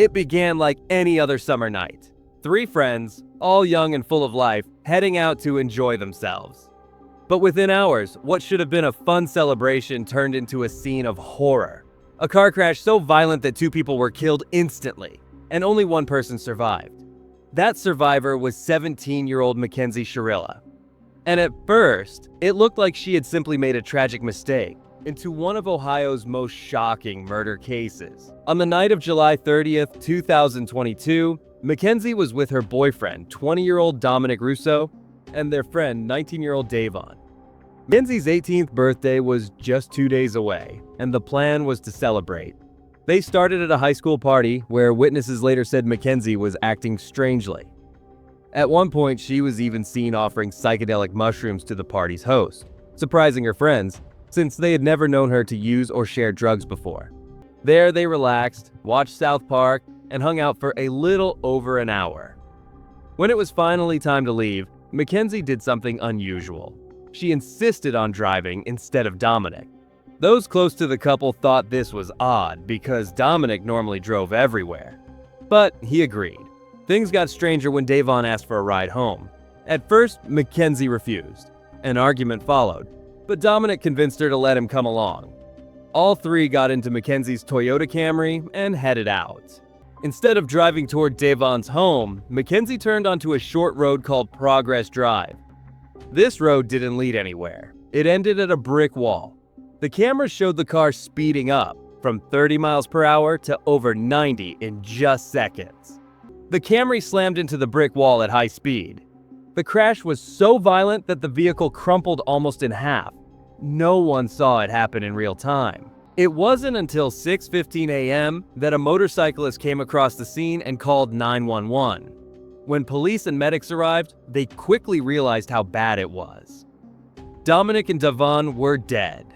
It began like any other summer night. 3 friends, all young and full of life, heading out to enjoy themselves. But within hours, what should have been a fun celebration turned into a scene of horror. A car crash so violent that 2 people were killed instantly, and only 1 person survived. That survivor was 17-year-old McKenzie Shirilla. And at first, it looked like she had simply made a tragic mistake into one of Ohio's most shocking murder cases. On the night of July 30th, 2022, McKenzie was with her boyfriend, 20-year-old Dominic Russo, and their friend, 19-year-old DaVon. McKenzie's 18th birthday was just 2 days away, and the plan was to celebrate. They started at a high school party where witnesses later said McKenzie was acting strangely. At one point, she was even seen offering psychedelic mushrooms to the party's host, surprising her friends, since they had never known her to use or share drugs before. There they relaxed, watched South Park, and hung out for a little over an hour. When it was finally time to leave, McKenzie did something unusual. She insisted on driving instead of Dominic. Those close to the couple thought this was odd because Dominic normally drove everywhere. But he agreed. Things got stranger when DaVon asked for a ride home. At first, McKenzie refused. An argument followed, but Dominic convinced her to let him come along. All 3 got into McKenzie's Toyota Camry and headed out. Instead of driving toward DaVon's home, McKenzie turned onto a short road called Progress Drive. This road didn't lead anywhere. It ended at a brick wall. The camera showed the car speeding up from 30 miles per hour to over 90 in just seconds. The Camry slammed into the brick wall at high speed. The crash was so violent that the vehicle crumpled almost in half. No one saw it happen in real time. It wasn't until 6:15 a.m. that a motorcyclist came across the scene and called 911. When police and medics arrived, they quickly realized how bad it was. Dominic and DaVon were dead.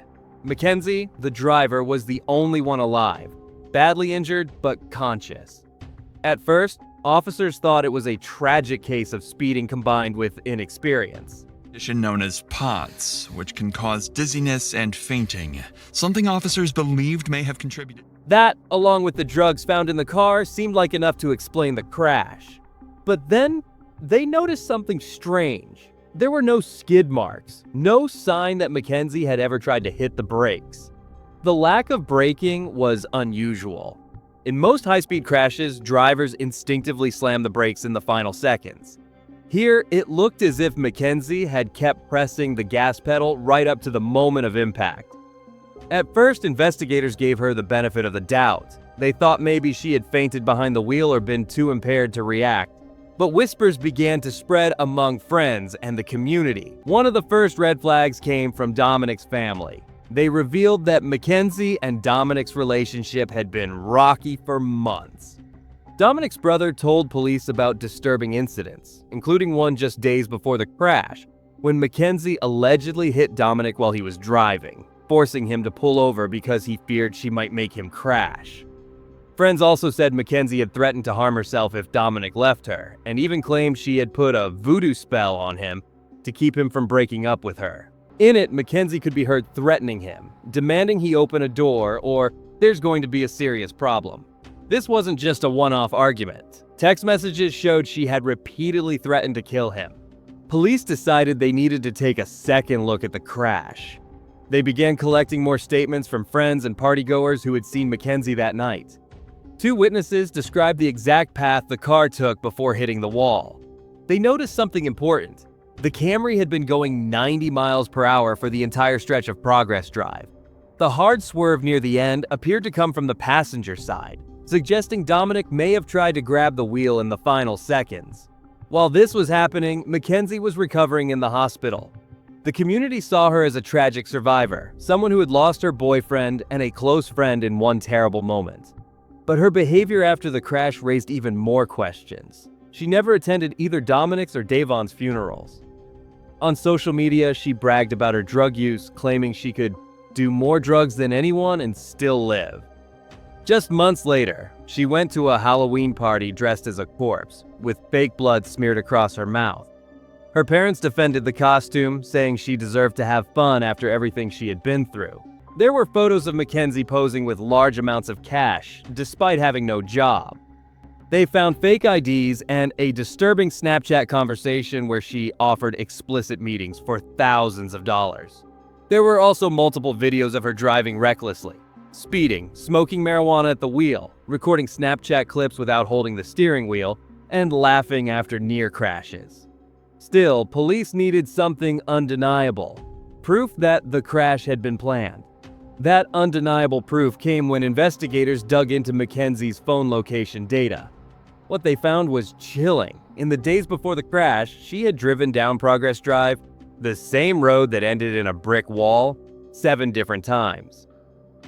McKenzie, the driver, was the only one alive, badly injured but conscious. At first, officers thought it was a tragic case of speeding combined with inexperience. Condition known as POTS, which can cause dizziness and fainting, something officers believed may have contributed. That, along with the drugs found in the car, seemed like enough to explain the crash. But then, they noticed something strange. There were no skid marks, no sign that McKenzie had ever tried to hit the brakes. The lack of braking was unusual. In most high-speed crashes, drivers instinctively slam the brakes in the final seconds. Here, it looked as if McKenzie had kept pressing the gas pedal right up to the moment of impact. At first, investigators gave her the benefit of the doubt. They thought maybe she had fainted behind the wheel or been too impaired to react. But whispers began to spread among friends and the community. One of the first red flags came from Dominic's family. They revealed that McKenzie and Dominic's relationship had been rocky for months. Dominic's brother told police about disturbing incidents, including one just days before the crash, when McKenzie allegedly hit Dominic while he was driving, forcing him to pull over because he feared she might make him crash. Friends also said McKenzie had threatened to harm herself if Dominic left her, and even claimed she had put a voodoo spell on him to keep him from breaking up with her. In it, McKenzie could be heard threatening him, demanding he open a door or there's going to be a serious problem. This wasn't just a one-off argument. Text messages showed she had repeatedly threatened to kill him. Police decided they needed to take a second look at the crash. They began collecting more statements from friends and partygoers who had seen McKenzie that night. 2 witnesses described the exact path the car took before hitting the wall. They noticed something important. The Camry had been going 90 miles per hour for the entire stretch of Progress Drive. The hard swerve near the end appeared to come from the passenger side, suggesting Dominic may have tried to grab the wheel in the final seconds. While this was happening, McKenzie was recovering in the hospital. The community saw her as a tragic survivor, someone who had lost her boyfriend and a close friend in one terrible moment. But her behavior after the crash raised even more questions. She never attended either Dominic's or DaVon's funerals. On social media, she bragged about her drug use, claiming she could do more drugs than anyone and still live. Just months later, she went to a Halloween party dressed as a corpse, with fake blood smeared across her mouth. Her parents defended the costume, saying she deserved to have fun after everything she had been through. There were photos of McKenzie posing with large amounts of cash, despite having no job. They found fake IDs and a disturbing Snapchat conversation where she offered explicit meetings for thousands of dollars. There were also multiple videos of her driving recklessly, speeding, smoking marijuana at the wheel, recording Snapchat clips without holding the steering wheel, and laughing after near crashes. Still, police needed something undeniable, proof that the crash had been planned. That undeniable proof came when investigators dug into McKenzie's phone location data. What they found was chilling. In the days before the crash, she had driven down Progress Drive, the same road that ended in a brick wall, 7 different times.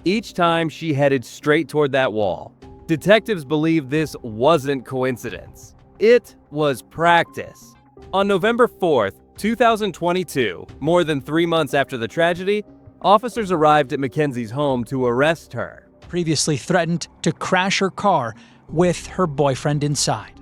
Each time she headed straight toward that wall. Detectives believe this wasn't coincidence. It was practice. On November 4th, 2022, more than 3 months after the tragedy, officers arrived at McKenzie's home to arrest her. Previously threatened to crash her car with her boyfriend inside.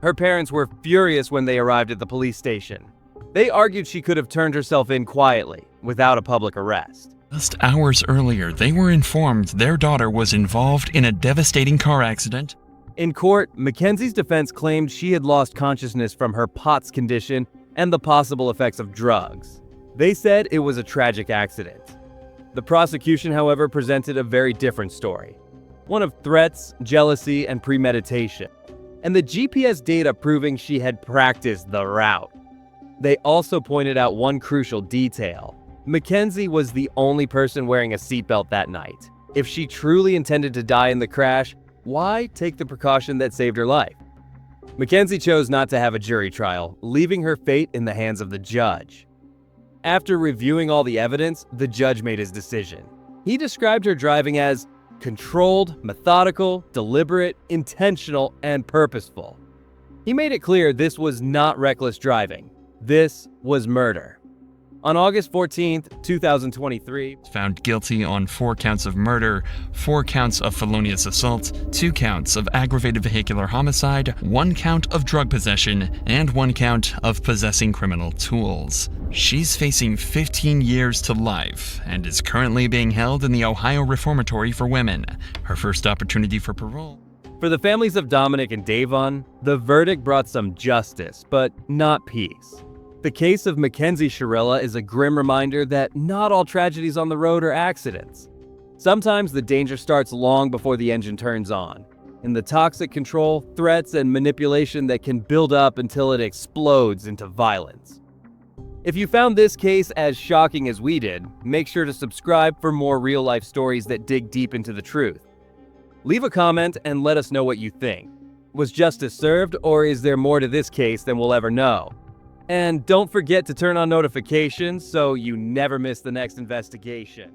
Her parents were furious when they arrived at the police station. They argued she could have turned herself in quietly, without a public arrest. Just hours earlier, they were informed their daughter was involved in a devastating car accident. In court, McKenzie's defense claimed she had lost consciousness from her POTS condition and the possible effects of drugs. They said it was a tragic accident. The prosecution, however, presented a very different story. One of threats, jealousy, and premeditation. And the GPS data proving she had practiced the route. They also pointed out one crucial detail. McKenzie was the only person wearing a seatbelt that night. If she truly intended to die in the crash, why take the precaution that saved her life? McKenzie chose not to have a jury trial, leaving her fate in the hands of the judge. After reviewing all the evidence, the judge made his decision. He described her driving as controlled, methodical, deliberate, intentional, and purposeful. He made it clear this was not reckless driving. This was murder. On August 14th, 2023, Found guilty on 4 counts of murder, 4 counts of felonious assault, 2 counts of aggravated vehicular homicide, 1 count of drug possession, and 1 count of possessing criminal tools. She's facing 15 years to life and is currently being held in the Ohio Reformatory for Women. Her first opportunity for parole. For the families of Dominic and DaVon, the verdict brought some justice, but not peace. The case of McKenzie Shirilla is a grim reminder that not all tragedies on the road are accidents. Sometimes the danger starts long before the engine turns on, in the toxic control, threats, and manipulation that can build up until it explodes into violence. If you found this case as shocking as we did, make sure to subscribe for more real-life stories that dig deep into the truth. Leave a comment and let us know what you think. Was justice served, or is there more to this case than we'll ever know? And don't forget to turn on notifications so you never miss the next investigation.